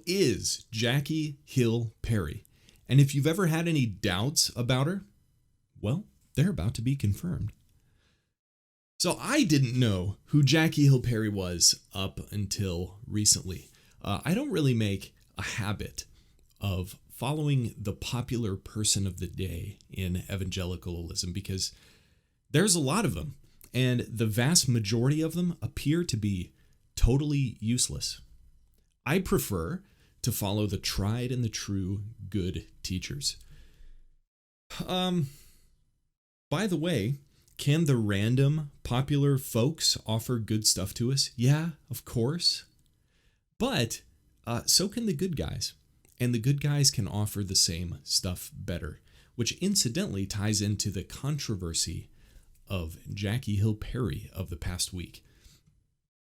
is Jackie Hill Perry? And if you've ever had any doubts about her, well, they're about to be confirmed. So I didn't know who Jackie Hill Perry was up until recently. I don't really make a habit of following the popular person of the day in evangelicalism because there's a lot of them, and the vast majority of them appear to be totally useless. I prefer to follow the tried and the true good teachers. By the way, can the random popular folks offer good stuff to us? Yeah, of course. But so can the good guys. And the good guys can offer the same stuff better, which incidentally ties into the controversy of Jackie Hill Perry of the past week.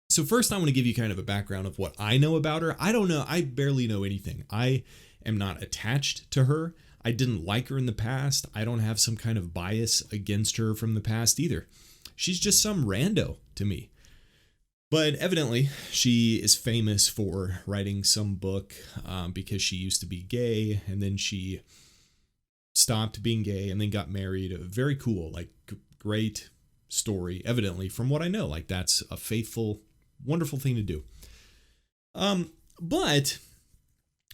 So first I want to give you kind of a background of what I know about her. I don't know. I barely know anything. I am not attached to her. I didn't like her in the past. I don't have some kind of bias against her from the past either. She's just some rando to me. But evidently, she is famous for writing some book because she used to be gay, and then she stopped being gay and then got married. Very cool, like great story, evidently, from what I know. Like that's a faithful, wonderful thing to do. But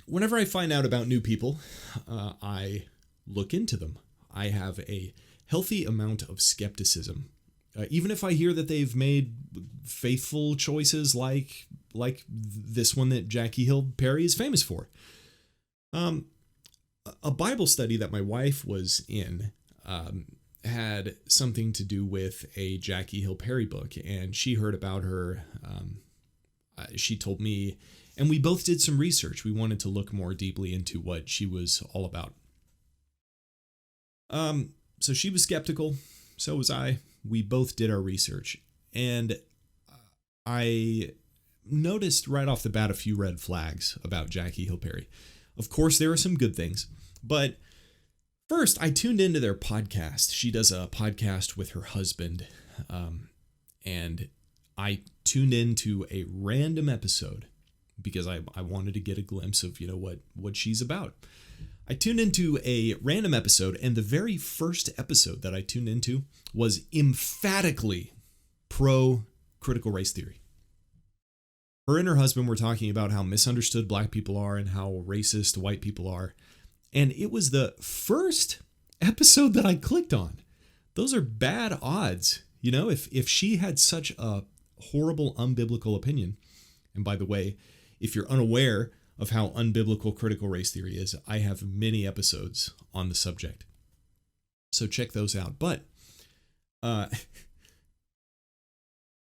whenever I find out about new people, I look into them. I have a healthy amount of skepticism. Even if I hear that they've made faithful choices like this one that Jackie Hill Perry is famous for. A Bible study that my wife was in had something to do with a Jackie Hill Perry book, and she heard about her. She told me, and we both did some research. We wanted to look more deeply into what she was all about. So she was skeptical. So was I. We both did our research, and I noticed right off the bat a few red flags about Jackie Hill Perry. Of course, there are some good things, but first I tuned into their podcast. She does a podcast with her husband, and I tuned into a random episode because I wanted to get a glimpse of, what she's about. I tuned into a random episode, and the very first episode that I tuned into was emphatically pro-critical race theory. Her and her husband were talking about how misunderstood black people are and how racist white people are. And it was the first episode that I clicked on. Those are bad odds. If she had such a horrible, unbiblical opinion, and by the way, if you're unaware of how unbiblical critical race theory is, I have many episodes on the subject. So check those out. But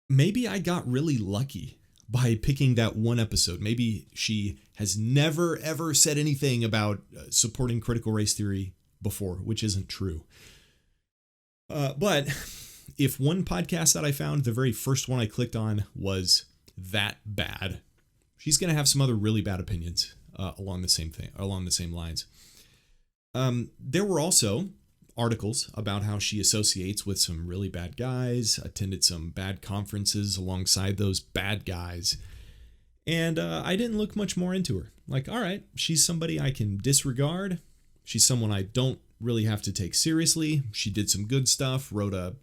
maybe I got really lucky by picking that one episode. Maybe she has never, ever said anything about supporting critical race theory before, which isn't true. But if one podcast that I found, the very first one I clicked on, was that bad, she's going to have some other really bad opinions along the same lines. There were also articles about how she associates with some really bad guys, attended some bad conferences alongside those bad guys. And I didn't look much more into her. Like, all right, she's somebody I can disregard. She's someone I don't really have to take seriously. She did some good stuff, wrote a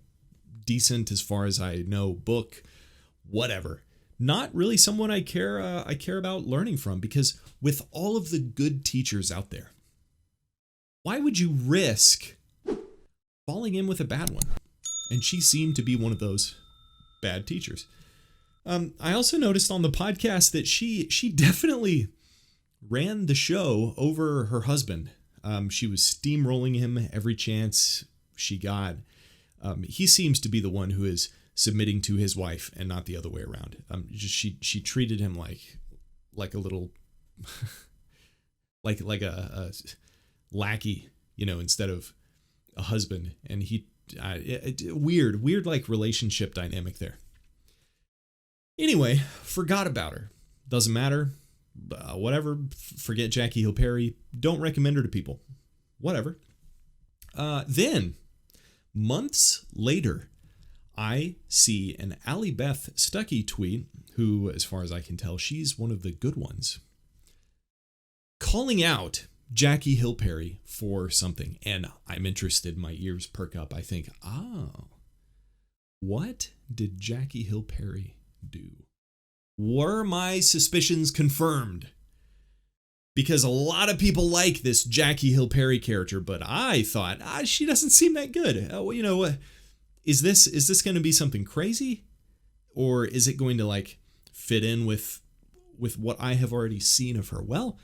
decent, as far as I know, book, whatever. Not really someone I care about learning from, because with all of the good teachers out there, why would you risk falling in with a bad one? And she seemed to be one of those bad teachers. I also noticed on the podcast that she definitely ran the show over her husband. She was steamrolling him every chance she got. He seems to be the one who is submitting to his wife and not the other way around. She treated him like a little like a lackey, instead of a husband. And he weird like relationship dynamic there. Anyway, forgot about her. Doesn't matter. Whatever. Forget Jackie Hill Perry. Don't recommend her to people. Whatever. Then months later, I see an Allie Beth Stuckey tweet, who, as far as I can tell, she's one of the good ones. calling out Jackie Hill Perry for something. And I'm interested. My ears perk up. I think, what did Jackie Hill Perry do? Were my suspicions confirmed? Because a lot of people like this Jackie Hill Perry character, but I thought, she doesn't seem that good. Is this going to be something crazy? Or is it going to like fit in with what I have already seen of her? Well,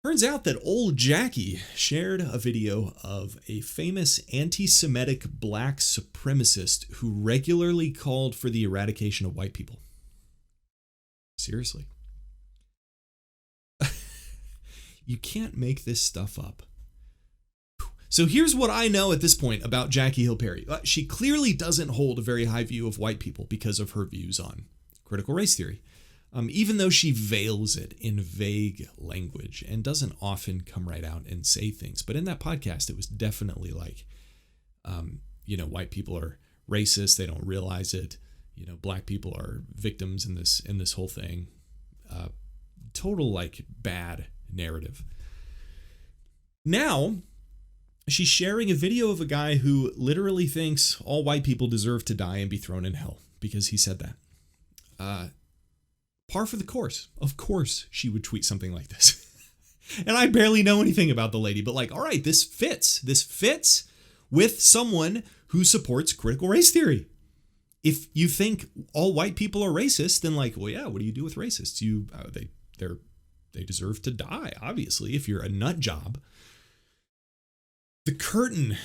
turns out that old Jackie shared a video of a famous anti-Semitic black supremacist who regularly called for the eradication of white people. Seriously. You can't make this stuff up. So here's what I know at this point about Jackie Hill Perry. She clearly doesn't hold a very high view of white people because of her views on critical race theory. Even though she veils it in vague language and doesn't often come right out and say things. But in that podcast, it was definitely like, white people are racist. They don't realize it. Black people are victims in this whole thing. Total like bad narrative. Now, she's sharing a video of a guy who literally thinks all white people deserve to die and be thrown in hell because he said that. Par for the course. Of course she would tweet something like this. And I barely know anything about the lady, but like, all right, this fits. This fits with someone who supports critical race theory. If you think all white people are racist, then like, well, yeah, what do you do with racists? They deserve to die, obviously, if you're a nut job. The curtain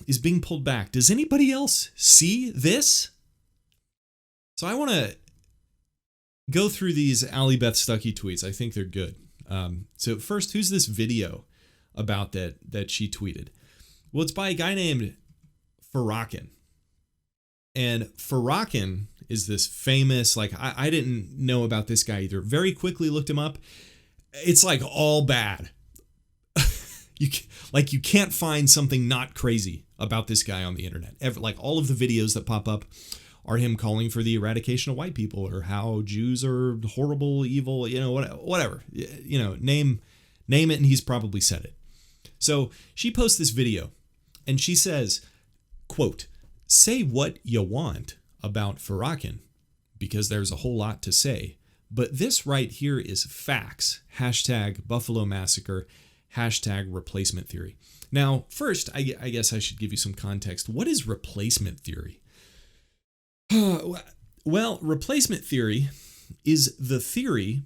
is being pulled back. Does anybody else see this? So I want to go through these Allie Beth Stuckey tweets. I think they're good. So first, who's this video about that she tweeted? Well, it's by a guy named Farrakhan. And Farrakhan is this famous, like, I didn't know about this guy either. Very quickly looked him up. It's like all bad. You can't find something not crazy about this guy on the internet. Like all of the videos that pop up are him calling for the eradication of white people or how Jews are horrible, evil, whatever. Name it and he's probably said it. So she posts this video and she says, quote, "Say what you want about Farrakhan because there's a whole lot to say. But this right here is facts. Hashtag Buffalo Massacre. Hashtag replacement theory." Now, first, I guess I should give you some context. What is replacement theory? Well, replacement theory is the theory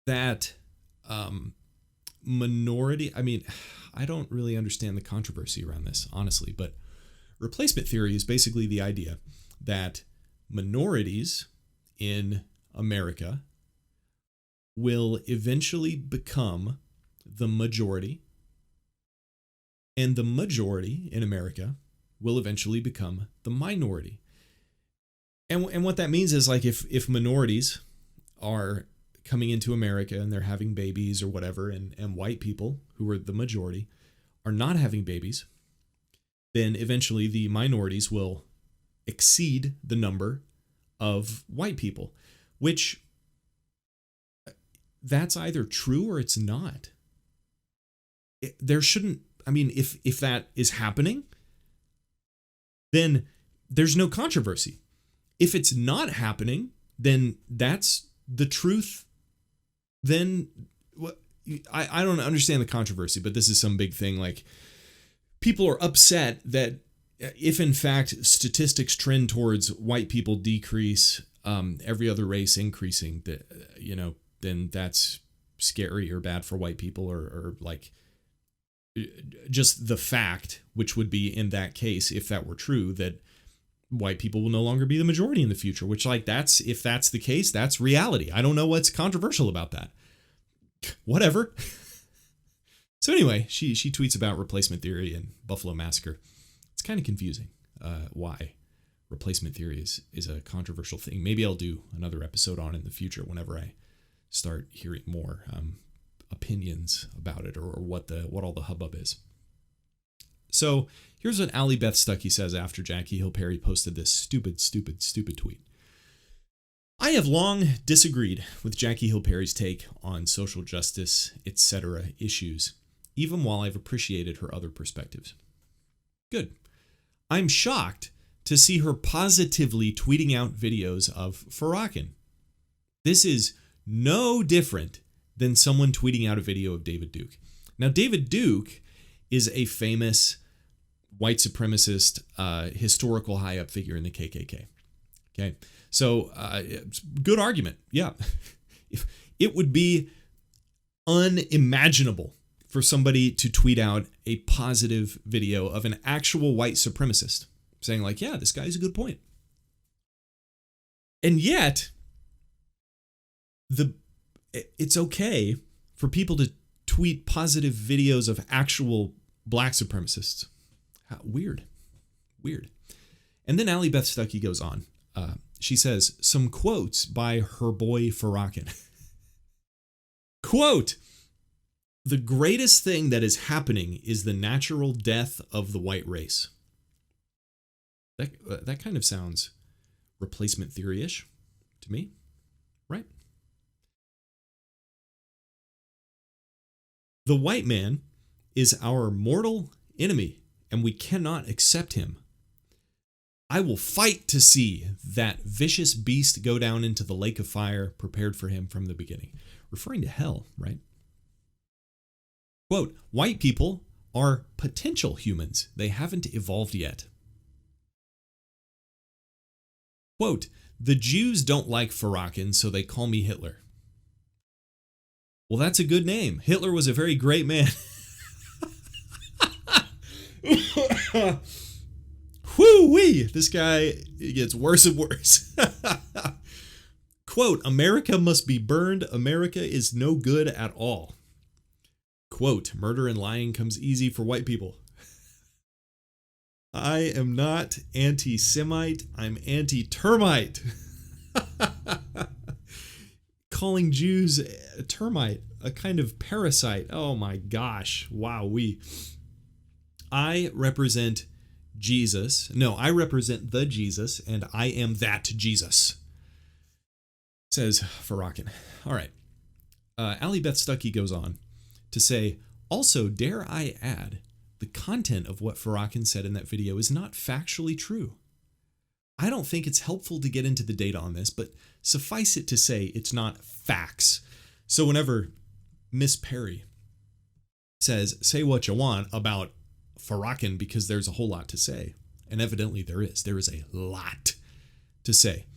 that I don't really understand the controversy around this, honestly, but replacement theory is basically the idea that minorities in America will eventually become the majority, and the majority in America will eventually become the minority. And what that means is like if minorities are coming into America and they're having babies or whatever, and white people who are the majority are not having babies, then eventually the minorities will exceed the number of white people, which that's either true or it's not. There shouldn't, if that is happening, then there's no controversy. If it's not happening, then that's the truth. Then I don't understand the controversy, but this is some big thing. Like, people are upset that if in fact statistics trend towards white people decrease, every other race increasing, then that's scary or bad for white people, or like just the fact, which would be in that case, if that were true, that white people will no longer be the majority in the future, which if that's the case, that's reality. I don't know what's controversial about that. Whatever. So anyway, she tweets about replacement theory and Buffalo Massacre. It's kind of confusing why replacement theory is a controversial thing. Maybe I'll do another episode on it in the future whenever I start hearing more opinions about it, or what all the hubbub is. So here's what Allie Beth Stuckey says after Jackie Hill Perry posted this stupid tweet. I have long disagreed with Jackie Hill Perry's take on social justice, etc. issues, even while I've appreciated her other perspectives. Good. I'm shocked to see her positively tweeting out videos of Farrakhan. This is no different than someone tweeting out a video of David Duke. Now, David Duke is a famous white supremacist, historical high-up figure in the KKK. Okay, so good argument. Yeah, it would be unimaginable for somebody to tweet out a positive video of an actual white supremacist saying like, yeah, this guy's a good point. And yet, it's okay for people to tweet positive videos of actual black supremacists. Weird. And then Allie Beth Stuckey goes on. She says, some quotes by her boy Farrakhan. Quote, "The greatest thing that is happening is the natural death of the white race." That kind of sounds replacement theory-ish to me, right? "The white man is our mortal enemy, and we cannot accept him. I will fight to see that vicious beast go down into the lake of fire prepared for him from the beginning." Referring to hell, right? Quote, "White people are potential humans. They haven't evolved yet." Quote, "The Jews don't like Farrakhan, so they call me Hitler." Well, that's a good name. Hitler was a very great man. Whoo-wee! This guy gets worse and worse. Quote, "America must be burned. America is no good at all." Quote, "Murder and lying comes easy for white people." I am not anti-Semite. I'm anti-termite. Calling Jews a termite, a kind of parasite. Oh my gosh. Wowee. I represent Jesus. No, I represent the Jesus, and I am that Jesus, says Farrakhan. All right. Allie Beth Stuckey goes on to say, "Also, dare I add, the content of what Farrakhan said in that video is not factually true. I don't think it's helpful to get into the data on this, but suffice it to say it's not facts." So whenever Miss Perry says, say what you want about Farrakhan because there's a whole lot to say, and evidently there is a lot to say.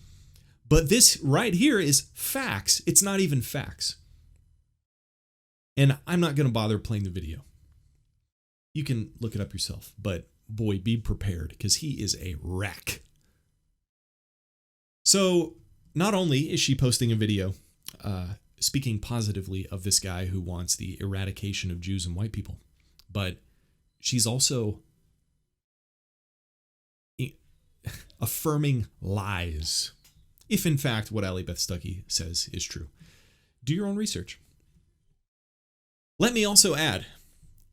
But this right here is facts. It's not even facts. And I'm not going to bother playing the video. You can look it up yourself, but boy, be prepared because he is a wreck. So not only is she posting a video speaking positively of this guy who wants the eradication of Jews and white people, but she's also affirming lies, if in fact what Allie Beth Stuckey says is true. Do your own research. Let me also add,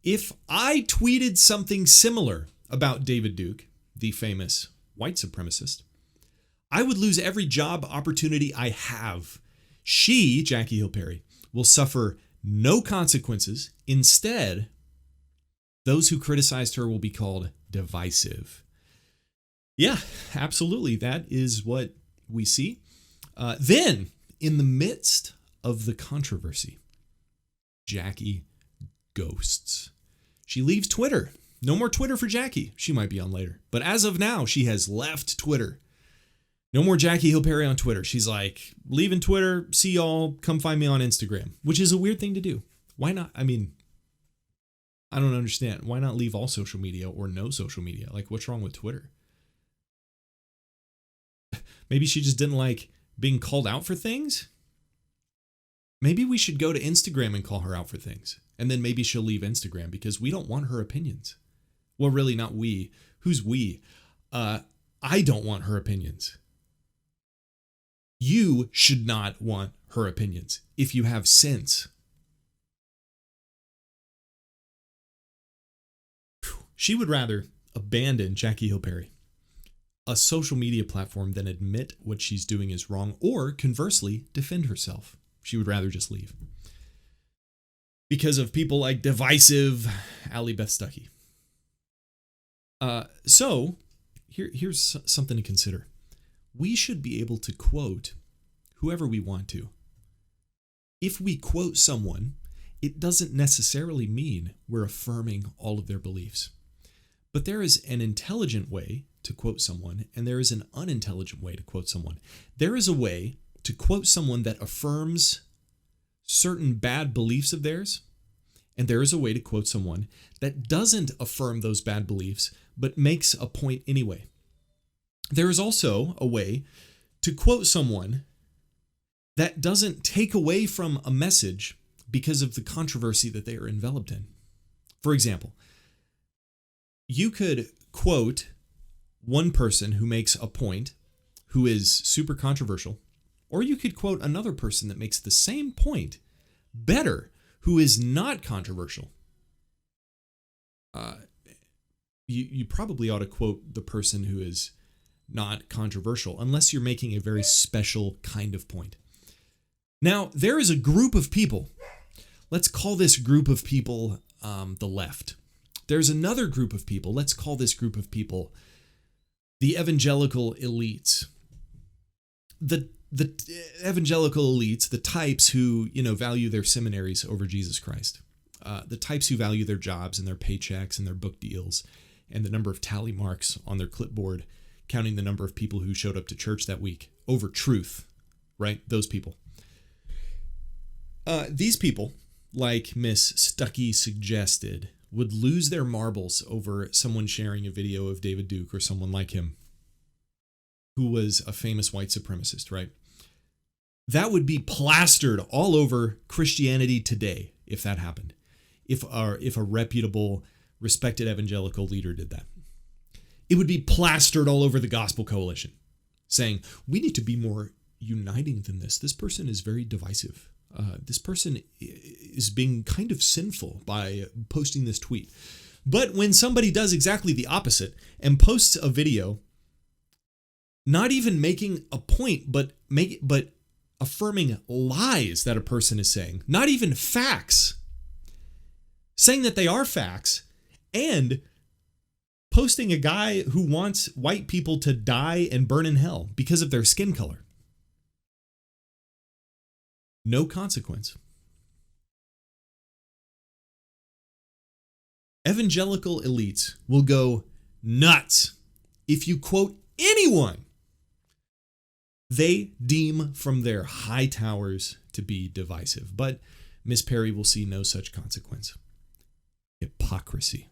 if I tweeted something similar about David Duke, the famous white supremacist, I would lose every job opportunity I have. She, Jackie Hill Perry, will suffer no consequences. Instead, those who criticized her will be called divisive. Yeah, absolutely. That is what we see. Then, in the midst of the controversy, Jackie ghosts. She leaves Twitter. No more Twitter for Jackie. She might be on later. But as of now, she has left Twitter. No more Jackie Hill Perry on Twitter. She's like, leaving Twitter, see y'all, come find me on Instagram, which is a weird thing to do. Why not? I mean, I don't understand. Why not leave all social media or no social media? Like, what's wrong with Twitter? Maybe she just didn't like being called out for things. Maybe we should go to Instagram and call her out for things. And then maybe she'll leave Instagram because we don't want her opinions. Well, really not we. Who's we? I don't want her opinions. You should not want her opinions if you have sense. She would rather abandon Jackie Hill Perry a social media platform than admit what she's doing is wrong, or conversely, defend herself. She would rather just leave. Because of people like divisive Allie Beth Stuckey. So here's something to consider. We should be able to quote whoever we want to. If we quote someone, it doesn't necessarily mean we're affirming all of their beliefs. But there is an intelligent way to quote someone, and there is an unintelligent way to quote someone. There is a way to quote someone that affirms certain bad beliefs of theirs, and there is a way to quote someone that doesn't affirm those bad beliefs, but makes a point anyway. There is also a way to quote someone that doesn't take away from a message because of the controversy that they are enveloped in. For example, you could quote one person who makes a point who is super controversial, or you could quote another person that makes the same point better, who is not controversial. You probably ought to quote the person who is not controversial, unless you're making a very special kind of point. Now, there is a group of people. Let's call this group of people the left. There's another group of people. Let's call this group of people the Evangelical Elites. The Evangelical Elites, the types who, value their seminaries over Jesus Christ. The types who value their jobs and their paychecks and their book deals and the number of tally marks on their clipboard, counting the number of people who showed up to church that week over truth, right? Those people. These people, like Miss Stuckey suggested, would lose their marbles over someone sharing a video of David Duke or someone like him who was a famous white supremacist, right? That would be plastered all over Christianity Today if that happened. If a reputable, respected evangelical leader did that. It would be plastered all over the Gospel Coalition, saying, we need to be more uniting than this. This person is very divisive. This person is being kind of sinful by posting this tweet. But when somebody does exactly the opposite and posts a video, not even making a point, but affirming lies that a person is saying, not even facts, saying that they are facts, and posting a guy who wants white people to die and burn in hell because of their skin color. No consequence. Evangelical elites will go nuts if you quote anyone they deem from their high towers to be divisive. But Miss Perry will see no such consequence. Hypocrisy.